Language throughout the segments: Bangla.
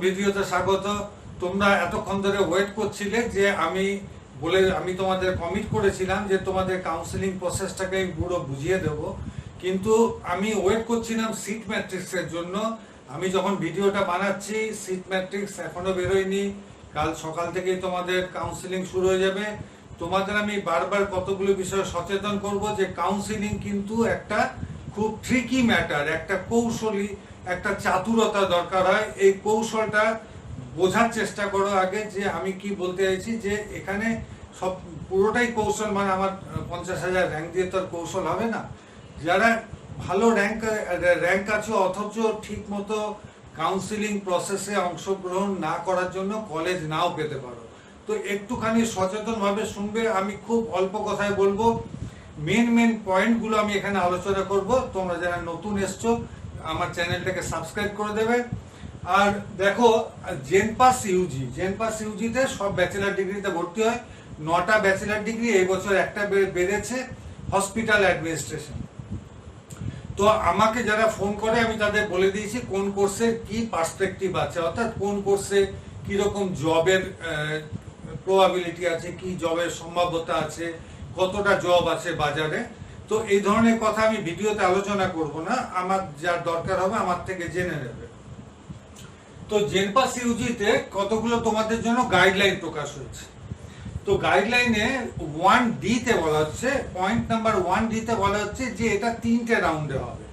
ভিডিওতে স্বাগত। তোমরা এতক্ষণ ধরে ওয়েট করছিলে যে আমি তোমাদের কমিট করেছিলাম যে তোমাদের কাউন্সিলিং প্রসেসটাকে পুরো বুঝিয়ে দেব, কিন্তু আমি ওয়েট করছিলাম সিট ম্যাট্রিক্সের জন্য। আমি যখন ভিডিওটা বানাচ্ছি সিট ম্যাট্রিক্স এখনো বেরোয়নি। কাল সকাল থেকেই তোমাদের কাউন্সিলিং শুরু হয়ে যাবে। তোমাদের আমি বারবার কতগুলো বিষয়ে সচেতন করব যে কাউন্সিলিং কিন্তু একটা খুব ট্রিকি ম্যাটার, একটা কৌশলী, একটা চাতুরতা দরকার হয়। এই কৌশলটা বোঝার চেষ্টা করো আগে যে আমি কি বলতে চাইছি। যে এখানে সব পুরোটাই কৌশল, মানে আমার 50,000 র্যাঙ্ক দিয়ে তো আর কৌশল হবে না। যারা ভালো র্যাঙ্ক আছে অথচ ঠিক মতো কাউন্সিলিং প্রসেসে অংশগ্রহণ না করার জন্য কলেজ নাও পেতে পারো, তো একটুখানি সচেতনভাবে শুনবে। আমি খুব অল্প কথায় বলবো, মেন পয়েন্টগুলো আমি এখানে আলোচনা করব। তোমরা যারা নতুন এসছো আমার চ্যানেলটাকে সাবস্ক্রাইব করে দেবে। আর দেখো, জেনপাস ইউজিতে সব ব্যাচেলার ডিগ্রিতে ভর্তি হয়। 9টা ব্যাচেলার ডিগ্রি, এই বছর একটা বেড়েছে, হসপিটাল অ্যাডমিনিস্ট্রেশন। তো আমাকে যারা ফোন করে আমি তাদের বলে দিয়েছি কোন কোর্সের কি পার্সপেক্টিভ আছে, অর্থাৎ কোন কোর্সে কিরকম জবের প্রবাবিলিটি আছে, কি জবের সম্ভাব্যতা আছে, কতটা জব আছে বাজারে। তো এই ধরনের কথা আমি ভিডিওতে আলোচনা করব না, আমার যার দরকার হবে আমার থেকে জেনে নেবে। তো জেনপাস ইউজিতে কতগুলো তোমাদের জন্য গাইডলাইন প্রকাশ হয়েছে। তো গাইডলাইনে 1D তে বলা হচ্ছে, পয়েন্ট নাম্বার 1D তে বলা হচ্ছে যে এটা 3টে রাউন্ডে হবে।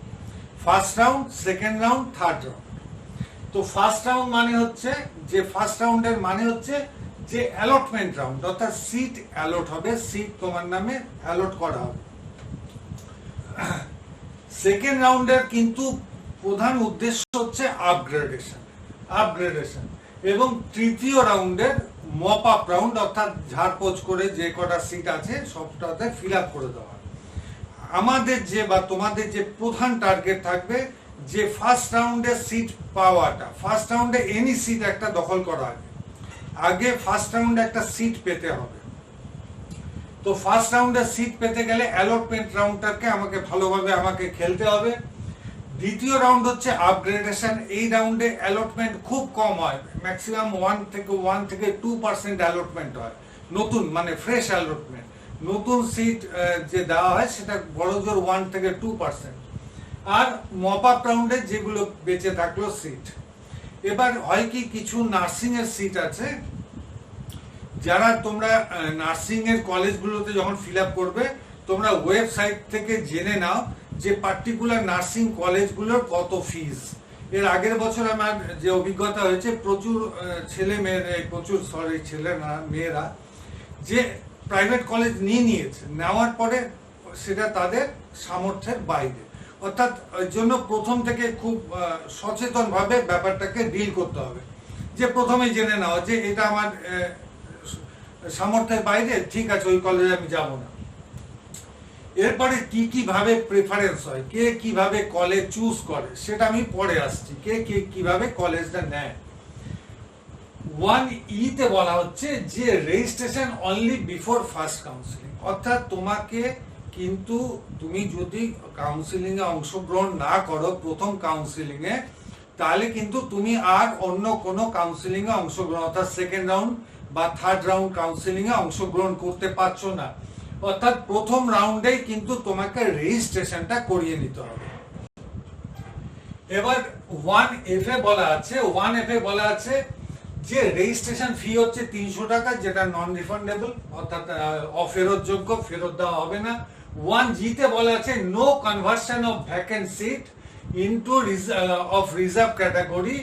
First round, second round, third round. তো ফার্স্ট রাউন্ড মানে হচ্ছে যে ফার্স্ট রাউন্ডের মানে হচ্ছে যে অ্যালটমেন্ট রাউন্ড, অর্থাৎ সিট অ্যালট হবে, সিট তোমার নামে অ্যালট করা হবে। সেকেন্ড রাউন্ডের কিন্তু প্রধান উদ্দেশ্য হচ্ছে আপগ্রেডেশন, এবং তৃতীয় রাউন্ডের মপ আপ রাউন্ড, অর্থাৎ ঝাড়পোছ করে যে কটা সিট আছে সবটাতে ফিল আপ করে দেওয়া। আমাদের যে বা তোমাদের যে প্রধান টার্গেট থাকবে যে ফার্স্ট রাউন্ডে সিট পাওয়াটা। ফার্স্ট রাউন্ডে এনি সিট একটা দখল করা আগে ফার্স্ট রাউন্ডে একটা সিট পেতে হবে। তো ফার্স্ট রাউন্ডে সিট পেতে গেলে অ্যালটমেন্ট রাউন্ডটাকে আমাকে খেলতে হবে। দ্বিতীয় রাউন্ড হচ্ছে আপগ্রেডেশন। এই রাউন্ডে অ্যালটমেন্ট খুব কম হয়, ম্যাক্সিমাম 1 থেকে 2% অ্যালটমেন্ট হয়। নতুন মানে ফ্রেশ অ্যালটমেন্ট, নতুন সিট যে দেওয়া হয় সেটা বড়জোর 1 থেকে 2%। আর মপ আপ রাউন্ডে যেগুলো বেঁচে থাকলো সিট। এবার হয় কি, কিছু নার্সিং এর সিট আছে, যারা তোমরা নার্সিং এর কলেজগুলোতে যখন ফিল আপ করবে তোমরা ওয়েবসাইট থেকে জেনে নাও যে পার্টিকুলার নার্সিং কলেজগুলোর কত ফিস। এর আগের বছর আমার যে অভিজ্ঞতা হয়েছে, প্রচুর মেয়েরা যে প্রাইভেট কলেজ নিয়েছে, নেওয়ার পরে সেটা তাদের সামর্থ্যের বাইরে। অর্থাৎ ওই জন্য প্রথম থেকে খুব সচেতনভাবে ব্যাপারটাকে ডিল করতে হবে। যে প্রথমেই জেনে নেওয়া যে এটা আমার সামর্থ্যের বাইরে, ঠিক আছে ওই কলেজে আমি যাব না। এরপরে কি ভাবে প্রেফারেন্স হয়, কে কিভাবে কলেজ চুজ করে সেটা আমি পরে আসছি, কে কিভাবে কলেজটা নেয়। 1E তে বলা হচ্ছে যে registration only before first counselling, অর্থাৎ তোমাকে কিন্তু তুমি যদি কাউন্সিলিং এ অংশগ্রহণ না করো প্রথম কাউন্সিলিং এ, তাহলে কিন্তু তুমি আর অন্য কোনো কাউন্সিলিং এ অংশগ্রহণ, অর্থাৎ সেকেন্ড রাউন্ড বা থার্ড রাউন্ড কাউন্সিলিং এ অংশগ্রহণ করতে পারছো না। অর্থাৎ প্রথম রাউন্ডেই কিন্তু তোমাকে রেজিস্ট্রেশনটা করিয়ে নিতে হবে। এবার 1F এ বলা আছে যে রেজিস্ট্রেশন ফি হচ্ছে 300 টাকা, যেটা নন রিফান্ডেবল, অর্থাৎ অফেরত যোগ্য, ফেরত দেওয়া হবে না। 1G তে বলা আছে no conversion of vacant seat into of reserve category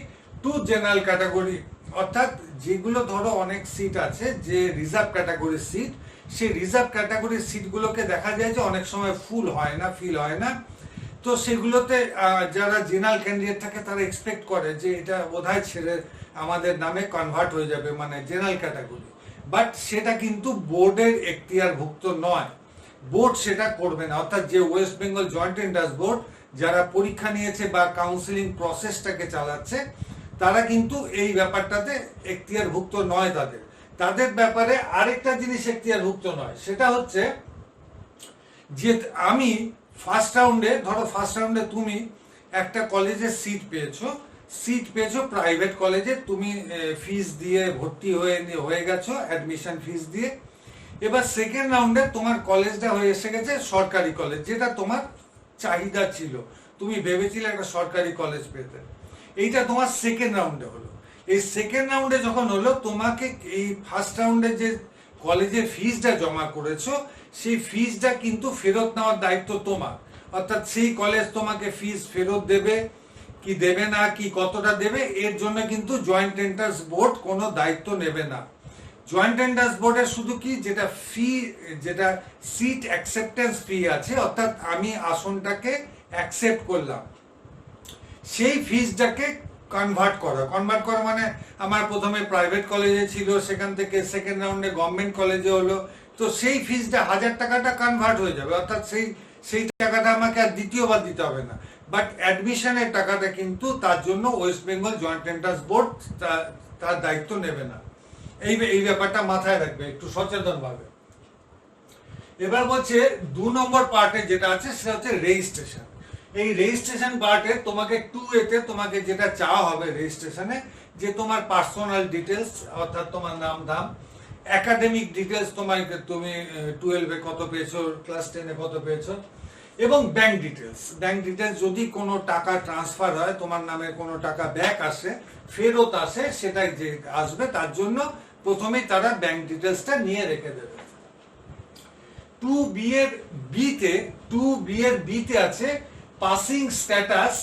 to general category, অর্থাৎ যেগুলো ধরো অনেক সিট আছে যে রিজার্ভ ক্যাটাগরির সিট, সেই রিজার্ভ ক্যাটাগরির সিটগুলোকে দেখা যায় যে অনেক সময় ফিল হয় না। তো সেগুলোতে যারা জেনারেল ক্যান্ডিডেট থাকে তারা এক্সপেক্ট করে যে এটা বোধহয় ছেড়ে আমাদের নামে কনভার্ট হয়ে যাবে, মানে জেনারেল ক্যাটাগরি। বাট সেটা কিন্তু বোর্ডের এখতিয়ারভুক্ত নয়, বোর্ড সেটা করবে না। অর্থাৎ যে West Bengal joint entrance board যারা পরীক্ষা নিয়েছে বা কাউন্সিলিং প্রসেসটাকে চালাচ্ছে, তারা কিন্তু এই ব্যাপারটাতে এখতিয়ারভুক্ত নয়। তাদের ব্যাপারে আরেকটা জিনিস এখতিয়ারভুক্ত নয়, সেটা হচ্ছে যে আমি ফার্স্ট রাউন্ডে তুমি একটা কলেজে সিট পেয়েছো, সিট পেয়েছো প্রাইভেট কলেজে, তুমি ফিস দিয়ে ভর্তি হয়ে গেছো, অ্যাডমিশন ফিস দিয়ে। এবার সেকেন্ড রাউন্ডে তোমার কলেজটা হয়ে এসে গেছে সরকারি কলেজ, যেটা তোমার চাহিদা ছিল, তুমি ভেবেছিলে একটা সরকারি কলেজ পেতে। এইটা তোমার সেকেন্ড রাউন্ডে হলো। এই সেকেন্ড রাউন্ডে যখন হলো, তোমাকে এই ফার্স্ট রাউন্ডে যে কলেজের ফিসটা জমা করেছো, সেই ফিসটা কিন্তু ফেরত নেওয়ার দায়িত্ব তোমার। অর্থাৎ সেই কলেজ তোমাকে ফিস ফেরত দেবে কি দেবে না, কি কতটা দেবে, এর জন্য কিন্তু জয়েন্ট এন্ট্রান্স বোর্ড কোনো দায়িত্ব নেবে না। জয়েন্ট এন্ট্রান্স বোর্ডের শুধু কি যেটা ফি, যেটা সিট অ্যাকসেপ্টেন্স ফি আছে, অর্থাৎ আমি আসনটাকে অ্যাকসেপ্ট করলাম, সেই ফিসটাকে কনভার্ট করা মানে আমার প্রথমে প্রাইভেট কলেজে ছিল, সেখান থেকে সেকেন্ড রাউন্ডে গভর্নমেন্ট কলেজে হলো, তো সেই ফিসটা 1000 টাকাটা কনভার্ট হয়ে যাবে। অর্থাৎ সেই টাকাটা আমাকে আর দ্বিতীয়বার দিতে হবে না। বাট অ্যাডমিশনের টাকাটা কিন্তু তার জন্য West Bengal joint entrance board তার দায়িত্ব নেবে না। এই ব্যাপারটা মাথায় রাখবে একটু সচেতন ভাবে। এবার বলছে 2 নম্বর পার্টে যেটা আছে সেটা হচ্ছে রেজিস্ট্রেশন। এই রেজিস্ট্রেশন পার্টে তোমাকে 2A তে তোমাকে যেটা চাওয়া হবে রেজিস্ট্রেশনে, যে তোমার পার্সোনাল ডিটেলস, অর্থাৎ তোমার নাম ধাম, একাডেমিক ডিটেলস, তুমি 12-এ কত পেয়েছো, ক্লাস 10-এ কত পেয়েছো, এবং ব্যাংক ডিটেলস। ব্যাংক ডিটেলস যদি কোনো টাকা ট্রান্সফার হয়, তোমার নামে কোনো টাকা ব্যাক আসে, ফেরত আসে, সেটা যে আসবে তার জন্য প্রথমেই তারা ব্যাংক ডিটেলসটা নিয়ে রেখে দেবে। 2B এর বিতে আছে পাসিং স্ট্যাটাস,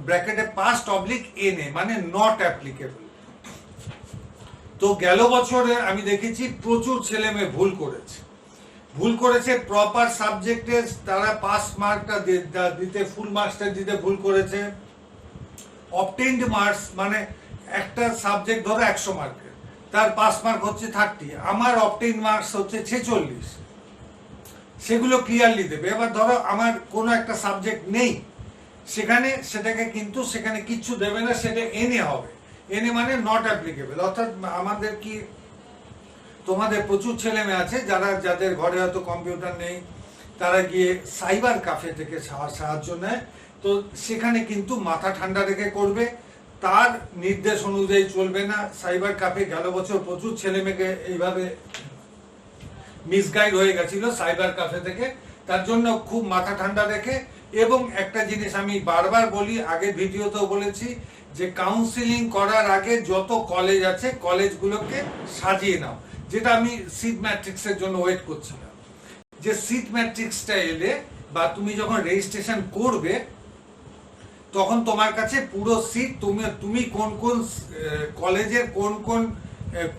ব্র্যাকেটে পাস্ট অবলিক NA, মানে নট অ্যাপ্লিকেবল। তো গেল বছরে আমি দেখেছি প্রচুর ছেলে মেয়ে ভুল করেছে প্রপার সাবজেক্টে, তারা পাস মার্কটা দিতে, ফুল মার্কসটা দিতে ভুল করেছে। অবটেইনড মার্কস মানে একটা সাবজেক্ট ধরো 100 মার্কের, তার পাস মার্ক হচ্ছে 30, আমার অবটেইন মার্কস হচ্ছে 46, সেগুলো ক্লিয়ারলি দেবে। এবার ধরো আমার কোনো একটা সাবজেক্ট নেই, সেটাকে কিন্তু সেখানে কিচ্ছু দেবে না, সেটা NA হবে। NA মানে নট অ্যাপ্লিকেবল। অর্থাৎ আমাদের কি, তোমাদের প্রচুর ছেলে মেয়ে আছে যাদের ঘরে হয়তো কম্পিউটার নেই, তারা গিয়ে সাইবার ক্যাফে থেকে সাহায্য নেয়। তো সেখানে কিন্তু মাথা ঠান্ডা রেখে করবে, তার নির্দেশ অনুযায়ী চলবে না। সাইবার ক্যাফে গেল বছর প্রচুর ছেলে মেয়েকে এইভাবে মিসগাইড হয়ে গেছিল সাইবার ক্যাফে থেকে। তার জন্য খুব মাথা ঠান্ডা রেখে, এবং একটা জিনিস আমি বারবার বলি, আগে ভিডিওতেও বলেছি, যে কাউন্সিলিং করার আগে যত কলেজ আছে কলেজগুলোকে সাজিয়ে নাও। যেটা আমি সিট ম্যাট্রিক্সের জন্য ওয়েট করছিলাম, যে সিট ম্যাট্রিক্সটা এলে বা তুমি যখন রেজিস্ট্রেশন করবে, তখন তোমার কাছে পুরো সিট, তুমি কোন কোন কলেজের কোন কোন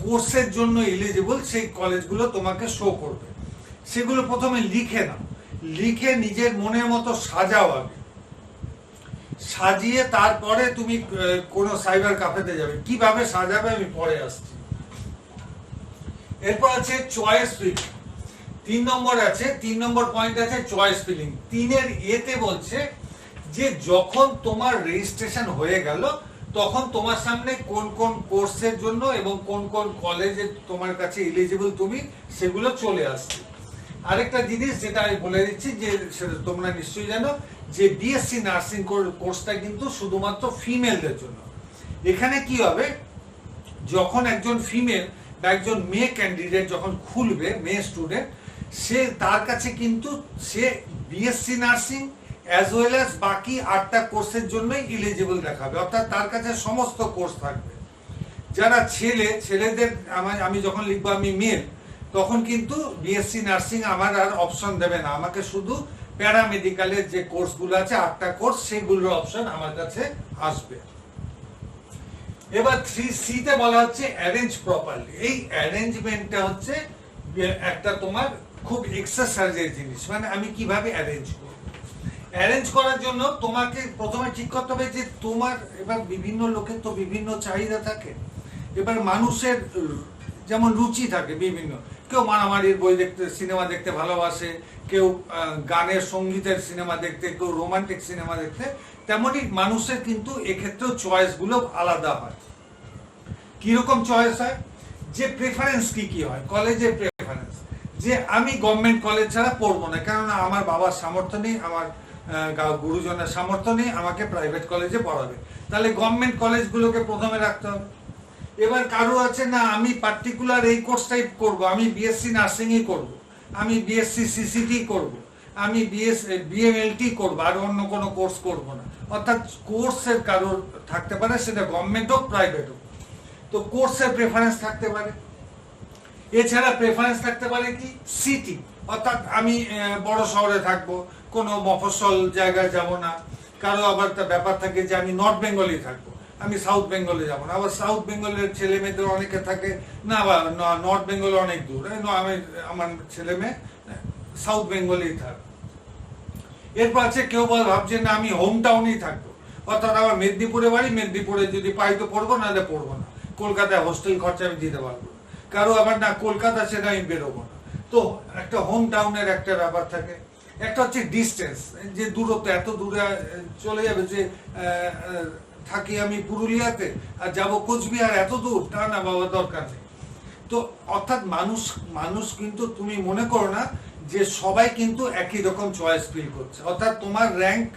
কোর্সের জন্য এলিজিবল, সেই কলেজগুলো তোমাকে শো করবে। সেগুলো প্রথমে লিখে নাও, লিখে নিজের মনের মতো সাজাও আগে, সাজিয়ে তারপরে তুমি কোনো সাইবার ক্যাফেতে যাবে। কিভাবে সাজাবে আমি পরে আসছি। এরপর আছে চয়েস ফিলিং। 3 নম্বর পয়েন্ট আছে চয়েস ফিলিং। 3-এর এতে বলছে যে যখন তোমার রেজিস্ট্রেশন হয়ে গেল, তখন তোমার সামনে কোন কোন কোর্সের জন্য এবং কোন কোন কলেজে তোমার কাছে এলিজিবল তুমি, সেগুলো চলে আসছে। আরেকটা জিনিস যেটা আমি বলে দিচ্ছি, যে সেটা তোমরা নিশ্চয়ই জানো, যে BSc নার্সিং কোর্সটা কিন্তু শুধুমাত্র ফিমেলদের জন্য। এখানে কি হবে, যখন একজন ফিমেল বা একজন মেয়ে ক্যান্ডিডেট যখন খুলবে, মেয়ে স্টুডেন্ট, তার কাছে কিন্তু সে BSc nursing as well as বাকি 8টা কোর্সের জন্যই এলিজিবল দেখাবে। অর্থাৎ তার কাছে সমস্ত কোর্স থাকবে। যারা ছেলেদের আমি যখন লিখবো আমি মেল, তখন কিন্তু BSc নার্সিং আমার আর অপশন দেবে না, আমাকে শুধু প্যারামেডিক্যালের যে কোর্সগুলো আছে 8টা কোর্স, সেগুলোর অপশন আমার কাছে আসবে। এবার 3C তে বলা হচ্ছে অ্যারেঞ্জ প্রপারলি। এই অ্যারেঞ্জমেন্টটা হচ্ছে একটা তোমার খুব এক্সারসাইজের জিনিস, মানে আমি কিভাবে অ্যারেঞ্জ করব। অ্যারেঞ্জ করার জন্য তোমাকে প্রথমে ঠিক করতে হবে যে তোমার, এবার বিভিন্ন লোকের তো বিভিন্ন চাহিদা থাকে, এবার মানুষের যেমন রুচি থাকে বিভিন্ন, কেউ মারামারির বই দেখতে, সিনেমা দেখতে ভালোবাসে, কেউ গানের সঙ্গীতের সিনেমা দেখতে, কেউ রোমান্টিক সিনেমা দেখতে, তেমনি মানুষের কিন্তু এক্ষেত্রেও চয়েস গুলো আলাদা হয়। কিরকম চয়েস হয়, যে প্রেফারেন্স কি হয়, কলেজের প্রেফারেন্স, যে আমি গভর্নমেন্ট কলেজ ছাড়া পড়বো না, কেননা আমার বাবার সামর্থ্য নেই, আমার গুরুজনের সামর্থ্য নেই আমাকে প্রাইভেট কলেজে পড়াবে, তাহলে গভর্নমেন্ট কলেজগুলোকে প্রথমে রাখতে হবে। এবার কারো আছে না আমি পার্টিকুলার এই কোর্সটাই করব, আমি বিএসসি নার্সিংই করব, আমি বিএসসি সিসিটি করব, আমি বিএমএলটি করব, আর অন্য কোনো কোর্স করব না। অর্থাৎ কোর্সের কারোর থাকতে পারে, সেটা গভর্নমেন্ট হোক প্রাইভেট হোক, তো কোর্সের প্রেফারেন্স থাকতে পারে। এছাড়া প্রেফারেন্স থাকতে পারে কি সিটি, অর্থাৎ আমি বড় শহরে থাকবো, কোনো মফস্বল জায়গায় যাব না। কারো আবার একটা ব্যাপার থাকে যে আমি নর্থ বেঙ্গলেই থাকবো, আমি সাউথ বেঙ্গলে যাবো না। আবার সাউথ বেঙ্গলের ছেলে মেয়েদের অনেকে থাকে না, আবার নর্থ বেঙ্গল অনেক দূর, আমি আমার ছেলে মেয়ে সাউথ বেঙ্গলেই থাকবো। এরপর আছে কেউ ভাবছে না আমি হোম টাউনেই থাকবো, অর্থাৎ আমার মেদিনীপুরে বাড়ি, মেদিনীপুরে যদি পাই তো পড়বো, নাহলে পড়বো না, কলকাতায় হোস্টেল খরচা আমি দিতে পারবো না। কারো আবার না কলকাতা সেটা আমি বেরোবো না। তো একটা হোম টাউনের একটা ব্যাপার থাকে। একটা হচ্ছে ডিস্টেন্স, যে দূরত্ব, এত দূরে চলে যাবে যে থাকি আমি পুরুলিয়াতে আর যাব কোচবিহার, এত দূর, তা না বাবা, দরকার নেই। তো অর্থাৎ মানুষ কিন্তু তুমি মনে করো না যে সবাই কিন্তু একই রকম চয়েস ফিল করছে। অর্থাৎ তোমার র্যাঙ্ক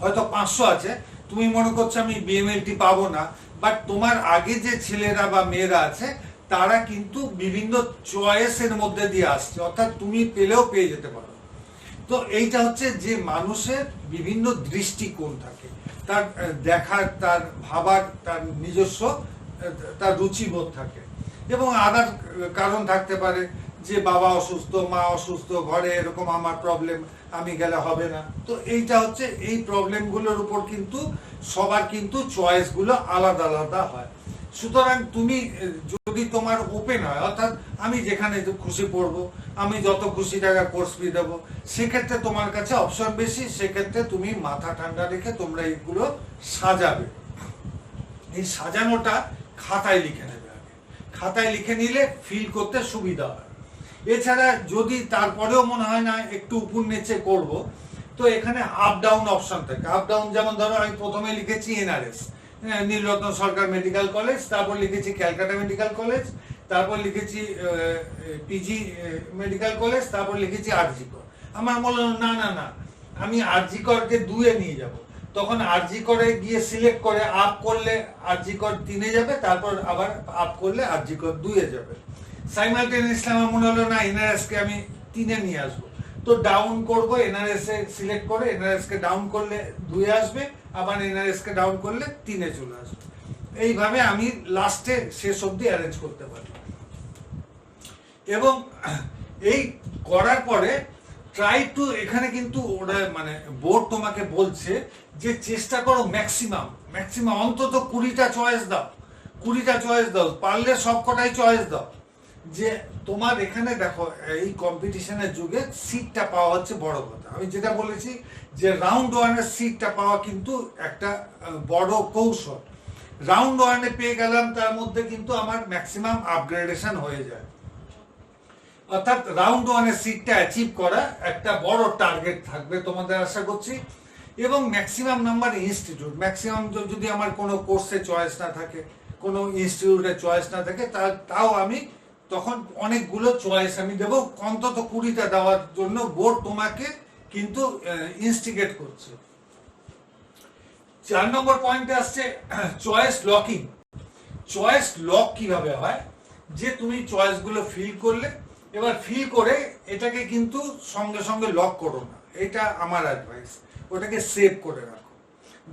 হয়তো 500 আছে, তুমি মনে করছো আমি বিএমএলটি পাবো না, বাট তোমার আগে যে ছেলেরা বা মেয়েরা আছে তারা কিন্তু বিভিন্ন চয়েসের মধ্যে দিয়ে আসছে, অর্থাৎ তুমি পেলেও পেয়ে যেতে পারো। তো এইটা হচ্ছে যে মানুষের বিভিন্ন দৃষ্টিকোণ থাকে, তার দেখার, তার ভাবার, তার নিজস্ব তার রুচিবোধ থাকে। এবং আদার কারণ থাকতে পারে যে বাবা অসুস্থ, মা অসুস্থ, ঘরে এরকম আমার প্রবলেম, আমি গেলে হবে না। তো এইটা হচ্ছে এই প্রবলেমগুলোর উপর কিন্তু সবার কিন্তু চয়েসগুলো আলাদা আলাদা হয়। সুতরাং তুমি যদি তোমার ওপেন হয়, অর্থাৎ আমি যেখানে খুশি পড়বো, আমি যত খুশি টাকা কোর্স ফি দেবো, সেক্ষেত্রে তোমার কাছে অপশন বেশি, সেক্ষেত্রে তুমি মাথা ঠান্ডা রেখে তোমরা এইগুলো সাজাবে। এই সাজানোটা খাতায় লিখে নেবে আগে, খাতায় লিখে নিলে ফিল করতে সুবিধা হয়। এছাড়া যদি তারপরেও মনে হয় না একটু উপর নিচে করব, তো এখানে আপ ডাউন অপশন থাকে। আপ ডাউন যেমন ধরো আমি প্রথমে লিখেছি এনআরএস, নীলরত্ন সরকার মেডিকেল কলেজ, তারপর লিখেছি ক্যালকাটা মেডিকেল কলেজ, তারপর লিখেছি পিজি মেডিকেল কলেজ, তারপর লিখেছি আরজিকর। আমার মনে হলো না না না, আমি আরজিকরকে 2-এ নিয়ে যাব। তখন আরজিকরে গিয়ে সিলেক্ট করে আপ করলে আরজিকর 3-এ যাবে, তারপর আবার আপ করলে আরজিকর 2-এ যাবে। সাইমালটেনিয়াসলি আমার মনে হলো না, এনআরএস কে আমি 3-এ নিয়ে আসবো, তো ডাউন করবো, এনআরএস এ সিলেক্ট করে এনআরএস কে ডাউন করলে 2-এ আসবে, আবার এনআরএস কে ডাউন করলে 3-এ চলে আসবে। এইভাবে আমি লাস্টে শেষ অবধি অ্যারেঞ্জ করতে পারি। এবং এই করার পরে ট্রাই টু, এখানে কিন্তু ওরা মানে বোর্ড তোমাকে বলছে যে চেষ্টা করো ম্যাক্সিমাম অন্তত 20টা চয়েস দাও, 20টা চয়েস দাও, পারলে সবকটাই চয়েস দাও। যে তোমার এখানে দেখো এই কম্পিটিশনের যুগে সিটটা পাওয়া হচ্ছে বড় কথা। আমি যেটা বলেছি যে রাউন্ড 1-এর সিটটা পাওয়া কিন্তু একটা বড় কৌশল। রাউন্ড 1-এ পেয়ে গেলাম, তার মধ্যে কিন্তু আমার ম্যাক্সিমাম আপগ্রেডেশন হয়ে যায়। অর্থাৎ রাউন্ড 1-এর সিটটা অ্যাচিভ করা একটা বড় টার্গেট থাকবে তোমাদের, আশা করছি। এবং ম্যাক্সিমাম নাম্বার ইনস্টিটিউট, ম্যাক্সিমাম যদি আমার কোনো কোর্সে চয়েস না থাকে, কোনো ইনস্টিটিউটে চয়েস না থাকে, তাও আমি তখন অনেকগুলো চয়েস আমি দেবো, অন্তত 20টা দেওয়ার জন্য বোর্ড তোমাকে কিন্তু ইনস্টিগেট করছে। 4 নম্বর পয়েন্টে আসছে চয়েস লকিং। চয়েস লক কিভাবে হয়, যে তুমি চয়েসগুলো ফিল করলে, এবার ফিল করে এটাকে কিন্তু সঙ্গে সঙ্গে লক করো না, এটা আমার অ্যাডভাইস। ওটাকে সেভ করে রাখো।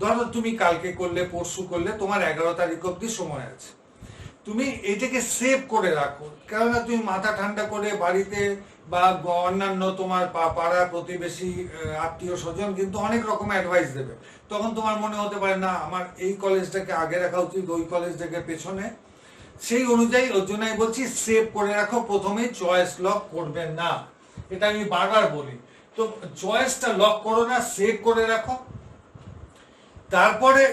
ধরো তুমি কালকে করলে, পরশু করলে, তোমার 11 তারিখ অব্দি সময় আছে, তুমি এটাকে সেভ করে রাখো। কেননা তুমি মাথা ঠান্ডা করে বাড়িতে বা অন্যান্য তোমার পাড়া প্রতিবেশী আত্মীয় স্বজন কিন্তু অনেক রকম অ্যাডভাইস দেবে, তখন তোমার মনে হতে পারে না আমার এই কলেজটাকে আগে রাখা উচিত, ওই কলেজটাকে পেছনে। সেই অনুযায়ী ওর জন্য আমি বলছি সেভ করে রাখো, প্রথমেই চয়েস লক করবে না, এটা আমি বারবার বলি। তো চয়েসটা লক করো না, সেভ করে রাখো, তারপরে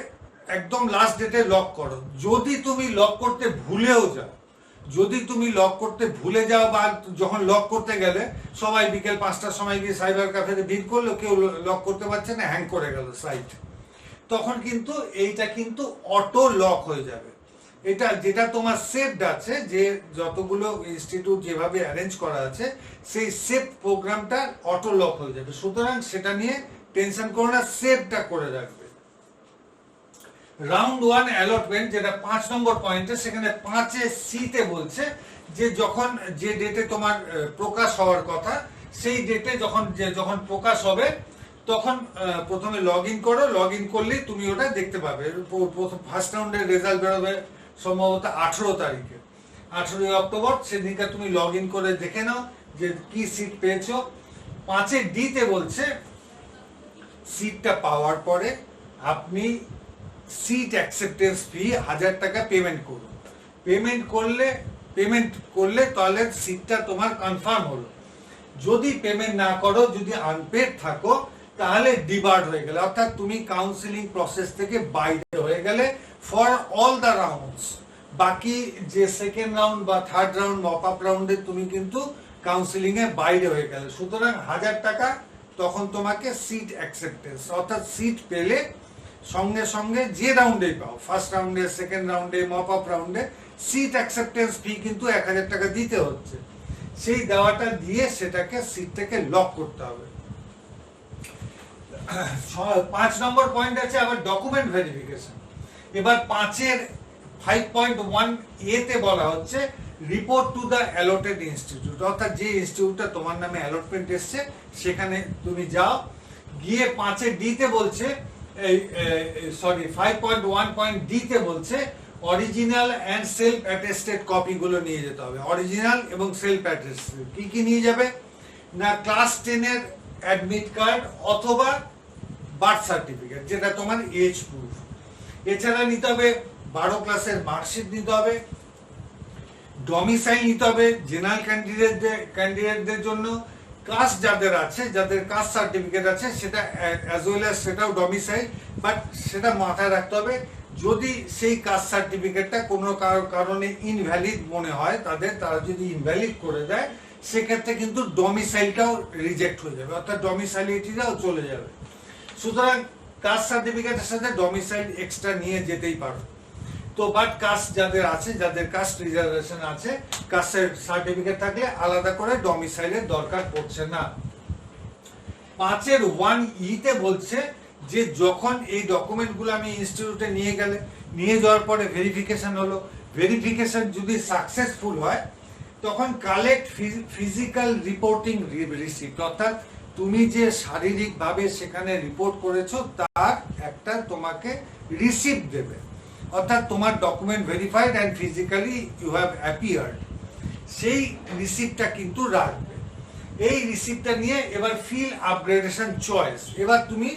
একদম লাস্ট ডেটে লক করো। যদি তুমি লক করতে ভুলেও যাও, যদি তুমি লক করতে ভুলে যাও, বা যখন লক করতে গেলে সবাই বিকেল 5টার সময় গিয়ে সাইবার ক্যাফেতে ভিড় করলো, কেউ লক করতে পারছে না, হ্যাং করে গেল সাইট, তখন কিন্তু এইটা কিন্তু অটো লক হয়ে যাবে। এটা যেটা তোমার সেভড আছে, যে যতগুলো ইনস্টিটিউট যেভাবে অ্যারেঞ্জ করা আছে, সেই সেভ প্রোগ্রামটা অটো লক হয়ে যাবে। সুতরাং সেটা নিয়ে টেনশন করো না, সেভটা করে রাখবে। রাউন্ড 1 অ্যালটমেন্ট, যেটা 5 নম্বর পয়েন্টে, সেখানে 5 সিতে বলছে যে যখন যে ডেটে তোমার প্রকাশ হওয়ার কথা, সেই ডেটে যখন প্রকাশ হবে তখন প্রথমে লগ ইন করো, লগ ইন করলেই তুমি ওটা দেখতে পাবে। ফার্স্ট রাউন্ডের রেজাল্ট বেরোবে সম্ভবত 18 তারিখে, 18 অক্টোবর, সেদিনকে তুমি লগ ইন করে দেখে নাও যে কি সিট পেয়েছো। 5 ডিতে বলছে সিটটা পাওয়ার পরে আপনি সিট অ্যাকসেপ্টেন্স ফি 1000 টাকা পেমেন্ট করুন। পেমেন্ট করলে তাহলে সিটটা তোমার কনফার্ম হলো। যদি পেমেন্ট না করো, যদি আনপেড থাকো, তাহলে ডিবার্ড হয়ে গেলে, অর্থাৎ তুমি কাউন্সিলিং প্রসেস থেকে বাইরে হয়ে গেলে ফর অল দ্য রাউন্ডস। বাকি যে সেকেন্ড রাউন্ড বা থার্ড রাউন্ড মপ আপ রাউন্ডে তুমি কিন্তু কাউন্সিলিং এ বাইরে হয়ে গেলে। সুতরাং 1000 টাকা তখন তোমাকে সিট অ্যাকসেপ্টেন্স, অর্থাৎ সিট পেলে সঙ্গে সঙ্গে যে রাউন্ডেই পাও, ফার্স্ট রাউন্ডে, সেকেন্ড রাউন্ডে, মপ আপ রাউন্ডে, সিট অ্যাকসেপ্টেন্স ফি কিন্তু 1000 টাকা দিতে হচ্ছে। সেই দেওয়াটা দিয়ে সেটাকে সিটটাকে লক করতে হবে। 5 নম্বর পয়েন্ট আছে আবার ডকুমেন্ট ভেরিফিকেশন। এবার 5.1 এতে বলা হচ্ছে report to the allotted institute, অর্থাৎ যে ইনস্টিটিউটটা তোমার নামে অ্যালটমেন্ট এসছে সেখানে তুমি যাও। গিয়ে 5 ডিতে বলছে, 5.1.d তে বলছে original and self attested copy গুলো নিয়ে যেতে হবে। অরিজিনাল এবং সেলফ অ্যাটেস্টেড কি কি নিয়ে যাবে না, ক্লাস 10 এর অ্যাডমিট কার্ড অথবা বার্থ সার্টিফিকেট, যেটা তোমার এজ প্রুফ। এছাড়া নিতে হবে 12 ক্লাসের মার্কশিট নিতে হবে, ডমিসাইল নিতে হবে জেনারেল ক্যান্ডিডেটদের জন্য। কাস্ট যাদের আছে, যাদের কাস্ট সার্টিফিকেট আছে, সেটা অ্যাজ ওয়েল অ্যাজ সেটাও ডমিসাইল, বাট সেটা মাথায় রাখতে হবে যদি সেই কাস্ট সার্টিফিকেটটা কোনো কারণে ইনভ্যালিড মনে হয় তারা যদি ইনভ্যালিড করে দেয়, সেক্ষেত্রে কিন্তু ডমিসাইলটাও রিজেক্ট হয়ে যাবে, অর্থাৎ ডমিসাইলিটিটাও চলে যাবে। সুতরাং কাস্ট সার্টিফিকেটের সাথে ডমিসাইল এক্সট্রা নিয়ে যেতেই পারো। তো বাট কাস্ট যাদের আছে, যাদের কাস্ট রিজার্ভেশন আছে, কাস্ট সার্টিফিকেট থাকলে আলাদা করে ডমিসাইলের দরকার পড়ছে না। 5.1 তে বলছে যে যখন এই ডকুমেন্টগুলো আমি ইনস্টিটিউটে নিয়ে যাওয়ার পরে ভেরিফিকেশন হলো, ভেরিফিকেশন যদি সাকসেসফুল হয় তখন কালেক্ট ফিজিক্যাল রিপোর্টিং রিসিপ্ট, অর্থাৎ তুমি যে শারীরিকভাবে সেখানে রিপোর্ট করেছো তার একটা তোমাকে রিসিপ্ট দেবে, অর্থাৎ তোমার document verified and physically you have appeared, সেই রিসিপ্টটা কিন্তু রাখবে। এই রিসিপ্টটা নিয়ে এবার ফিল আপগ্রেডেশন চয়েস, এবার তুমি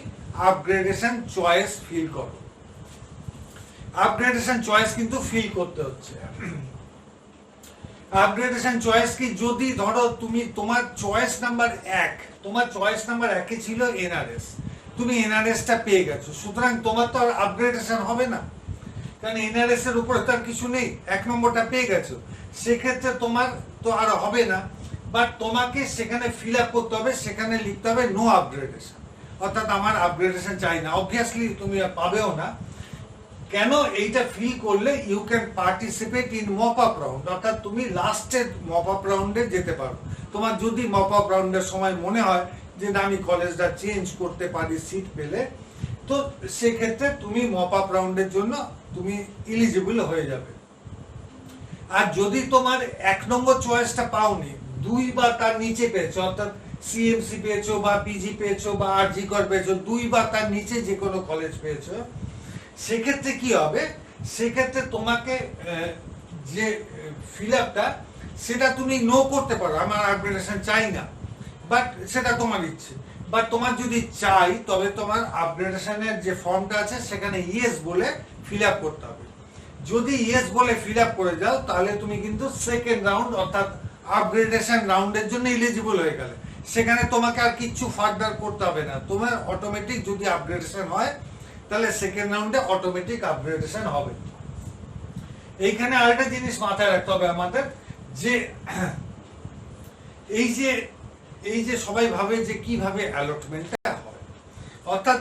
আপগ্রেডেশন চয়েস ফিল করো। আপগ্রেডেশন চয়েস কিন্তু ফিল করতে হচ্ছে। আপগ্রেডেশন চয়েস কি, যদি ধরো তোমার চয়েস নাম্বার 1, তোমার চয়েস নাম্বার 1 ছিল এনআরএস, তুমি এনআরএসটা পেয়ে গেছো, সুতরাং তোমার তো আর আপগ্রেডেশন হবে না, কারণ এনআরএস এর উপরে তার কিছু নেই, 1 নম্বরটা পেয়ে গেছো, সেক্ষেত্রে তোমার তো আর হবে না। বাট তোমাকে সেখানে ফিল আপ করতে হবে, সেখানে লিখতে হবে নো আপগ্রেডেশন, অর্থাৎ আমার আপগ্রেডেশন চাই না। অবভিয়াসলি তুমি পাবেও না। কেন এইটা ফিল করলে you can participate in mop up round, অর্থাৎ তুমি লাস্টের মপ আপ রাউন্ডে যেতে পারো। তোমার যদি মপ আপ রাউন্ডের সময় মনে হয় যে না আমি কলেজটা চেঞ্জ করতে পারি সিট পেলে, তো সেক্ষেত্রে তুমি মপ আপ রাউন্ডের জন্য তুমি এলিজিবল হয়ে যাবে। আর যদি তোমার 1 নম্বর চয়েসটা পাওনি, 2 বা তার নিচে পেয়েছো, অর্থাৎ সিএমসি পেয়েছো বা পিজি পেয়েছো বা আরজি কর পেয়েছো, 2 বা তার নিচে যে কোনো কলেজ পেয়েছো, সেক্ষেত্রে কি হবে, সেক্ষেত্রে তোমাকে যে ফিল আপটা সেটা তুমি নো করতে পারো, আমার আপগ্রেডেশন চাই না, বাট সেটা তোমার ইচ্ছে। বাট তোমার যদি চাই তবে তোমার আপগ্রেডেশনের যে ফর্মটা আছে সেখানে ইয়েস বলে ফিল আপ করতে হবে। যদি ইয়েস বলে ফিল আপ করে যাও তাহলে তুমি কিন্তু সেকেন্ড রাউন্ড অর্থাৎ আপগ্রেডেশন রাউন্ডের জন্য এলিজিবল হয়ে গেলে, সেখানে তোমাকে আর কিছু ফার্দার করতে হবে না, তোমার অটোমেটিক যদি আপগ্রেডেশন হয় তাহলে সেকেন্ড রাউন্ডে অটোমেটিক আপগ্রেডেশন হবে। এইখানে আরেকটা জিনিস মাথায় রাখতে হবে আমাদের, যে এই যে সবাই ভাবে যে কিভাবে অ্যালটমেন্টটা হয়, অর্থাৎ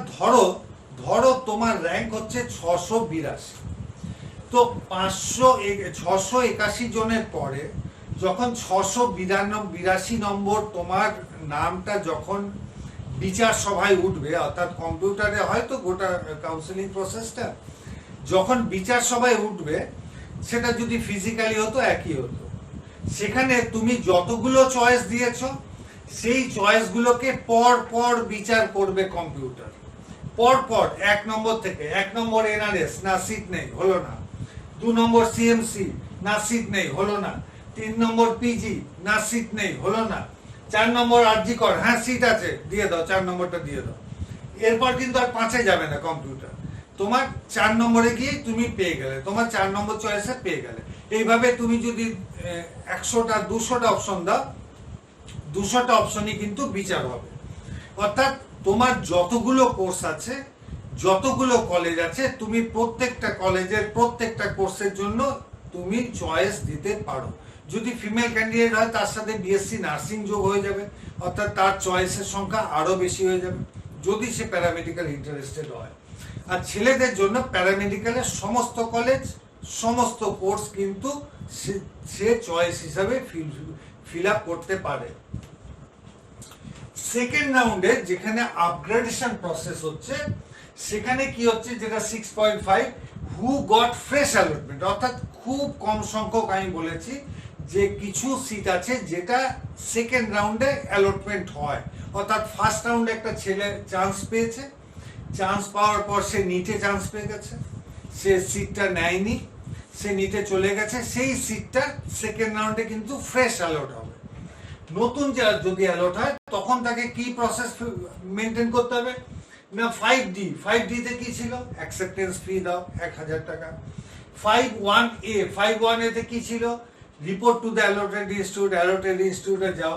ধরো তোমার র্যাঙ্ক হচ্ছে 682, তো 681 জনের পরে যখন 682 নম্বর তোমার নামটা যখন বিচার সভায় উঠবে, অর্থাৎ কম্পিউটারে হয়তো গোটা কাউন্সিলিং প্রসেসটা, যখন বিচার সভায় উঠবে সেটা যদি ফিজিক্যালি হতো একই হতো। সেখানে তুমি যতগুলো চয়েস দিয়েছো সেই চয়েসগুলোকে পর পর বিচার করবে কম্পিউটার, পর পর 1 নম্বর থেকে। 1 নম্বর এনআরএস, না সিট নেই, হলো না। 2 নম্বর সিএমসি, না সিট নেই, হলো না। 3 নম্বর পিজি, না সিট নেই, হলো না। 4 নম্বর আরজি কর, হ্যাঁ সিট আছে, দিয়ে দাও, 4 নম্বরটা দিয়ে দাও। এরপর কিন্তু আর 5-এ যাবে না কম্পিউটার, তোমার 4 নম্বরে গিয়ে তুমি পেয়ে গেলে, তোমার 4 নম্বর চয়েসে পেয়ে গেলে। এইভাবে তুমি যদি 100টা 200টা অপশন দাও, 200টা অপশনই কিন্তু বিচার হবে। অর্থাৎ তোমার যতগুলো কোর্স আছে, যতগুলো কলেজ আছে, তুমি প্রত্যেকটা কলেজের প্রত্যেকটা কোর্সের জন্য তুমি চয়েস দিতে পারো। যদি ফিমেল ক্যান্ডিডেট হয় তার সাথে বিএসসি নার্সিং যোগ হয়ে যাবে, অর্থাৎ তার চয়েসের সংখ্যা আরো বেশি হয়ে যাবে যদি সে প্যারামেডিক্যাল ইন্টারেস্টেড হয়। আর ছেলেদের জন্য প্যারামেডিক্যালের সমস্ত কলেজ, সমস্ত কোর্স কিন্তু সে চয়েস হিসাবে ফিল আপ করতে পারে। সেকেন্ড রাউন্ডে যেখানে আপগ্রেডেশন প্রসেস হচ্ছে, সেখানে কি হচ্ছে, যেটা 6.5 হু গট ফ্রেশ অ্যালটমেন্ট, অর্থাৎ খুব কম সংখ্যক, আমি বলেছি যে কিছু সিট আছে যেটা সেকেন্ড রাউন্ডে অ্যালটমেন্ট হয়। অর্থাৎ ফার্স্ট রাউন্ডে একটা ছেলে চান্স পেয়েছে, চান্স পাওয়ার পর সে নিটে চান্স পেয়ে গেছে, সে সিটটা নেয়নি, সে নিটে চলে গেছে, সেই সিটটা সেকেন্ড রাউন্ডে কিন্তু ফ্রেশ অ্যালট হবে। নতুন যদি অ্যালট হয় তখন তাকে কি প্রসেস মেনটেন করতে হবে না, 5D তে কি ছিল, অ্যাকসেপ্টেন্স ফি দাও 1000 টাকা। 5.1A তে কি ছিল, রিপোর্ট টু দ্য অ্যালটেড ইনস্টিটিউটে যাও।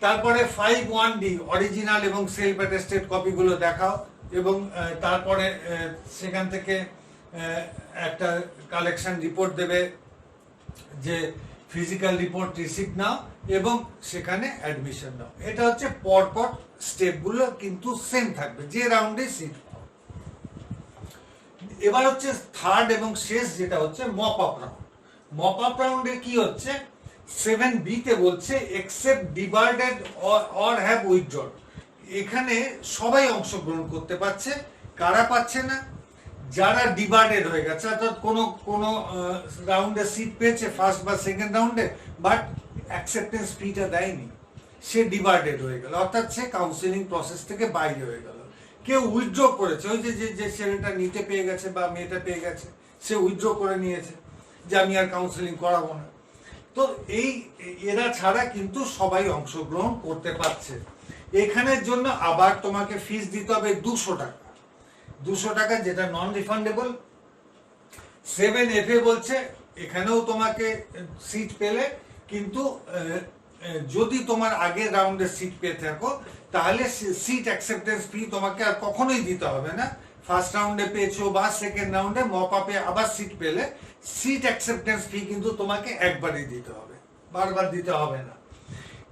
তারপরে 5.1D অরিজিনাল এবং সেলফ অ্যাটেস্টেড কপিগুলো দেখাও, এবং তারপরে সেখান থেকে একটা কালেকশন রিপোর্ট দেবে যে ফিজিক্যাল রিপোর্ট রিসিপ্ট নাও এবং সেখানে অ্যাডমিশন নাও। এটা হচ্ছে পরপর স্টেপগুলো কিন্তু সেম থাকবে যে রাউন্ডে সিট পাও। এবার হচ্ছে থার্ড এবং শেষ, যেটা হচ্ছে mop up round. Mop up রাউন্ডে কি হচ্ছে, 7B তে বলছে except debarred or have withdrawn. এখানে সবাই অংশগ্রহণ করতে পারছে। কারা পাচ্ছে না, যারা ডিবার্ডেড হয়ে গেছে, অর্থাৎ কোনো রাউন্ডে সিট পেয়েছে ফার্স্ট বা সেকেন্ড রাউন্ডে, বাট অ্যাকসেপ্টেন্স ফিটা দেয়নি, সে ডিবার্ডেড হয়ে গেল, অর্থাৎ সে কাউন্সিলিং প্রসেস থেকে বাইরে হয়ে গেল। কেউ উইথড্র করেছে, ওই যে ছেলেটা নিতে পেয়ে গেছে বা মেয়েটা পেয়ে গেছে, সে উইথড্র করে নিয়েছে যে আমি আর কাউন্সিলিং করাবো না। তো এরা ছাড়া কিন্তু সবাই অংশগ্রহণ করতে পারছে। এখানের জন্য আবার তোমাকে ফিস দিতে হবে 200 টাকা, 200 টাকা, যেটা নন রিফান্ডেবল। 7FA বলছে এখানেও তোমাকে সিট পেলে, কিন্তু যদি তোমার আগের রাউন্ডে সিট পেয়ে থাকো তাহলে সিট অ্যাকসেপ্টেন্স ফি তোমাকে আর কখনোই দিতে হবে না। ফার্স্ট রাউন্ডে পেয়েছো বা সেকেন্ড রাউন্ডে মপ আপে আবার সিট পেলে সিট অ্যাকসেপ্টেন্স ফি কিন্তু তোমাকে একবারই দিতে হবে, বারবার দিতে হবে না।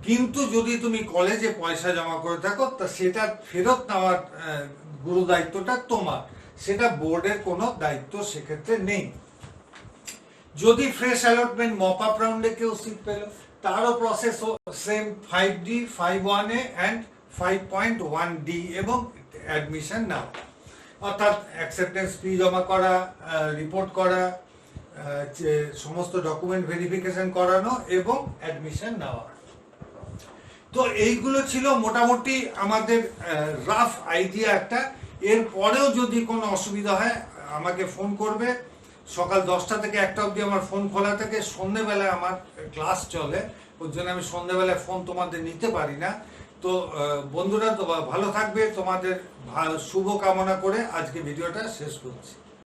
কিন্তু যদি তুমি কলেজে পয়সা জমা করে থাকো তা সেটা ফেরত নেওয়ার গুরু দায়িত্বটা তোমার, সেটা বোর্ডের কোনো দায়িত্ব সেক্ষেত্রে নেই। যদি ফ্রেশ অ্যালটমেন্ট মপ আপ রাউন্ডে কেউ সিট পেল, তারও process same 5D, 5.1A and 5.1D এবং অ্যাডমিশন নাও, অর্থাৎ অ্যাকসেপ্টেন্স ফি জমা করা, রিপোর্ট করা, সমস্ত ডকুমেন্ট ভেরিফিকেশন করানো এবং অ্যাডমিশন নেওয়া। তো এইগুলো ছিল মোটামুটি আমাদের রাফ আইডিয়া একটা। এর পরেও যদি কোনো অসুবিধা হয় আমাকে ফোন করবে। সকাল 10টা থেকে 1টা অবধি আমার ফোন খোলা থাকে, সন্ধ্যেবেলায় আমার ক্লাস চলে, ওর জন্য আমি সন্ধ্যেবেলায় ফোন তোমাদের নিতে পারি না। তো বন্ধুরা, তো ভালো থাকবে, তোমাদের শুভ কামনা করে আজকে ভিডিওটা শেষ করছি।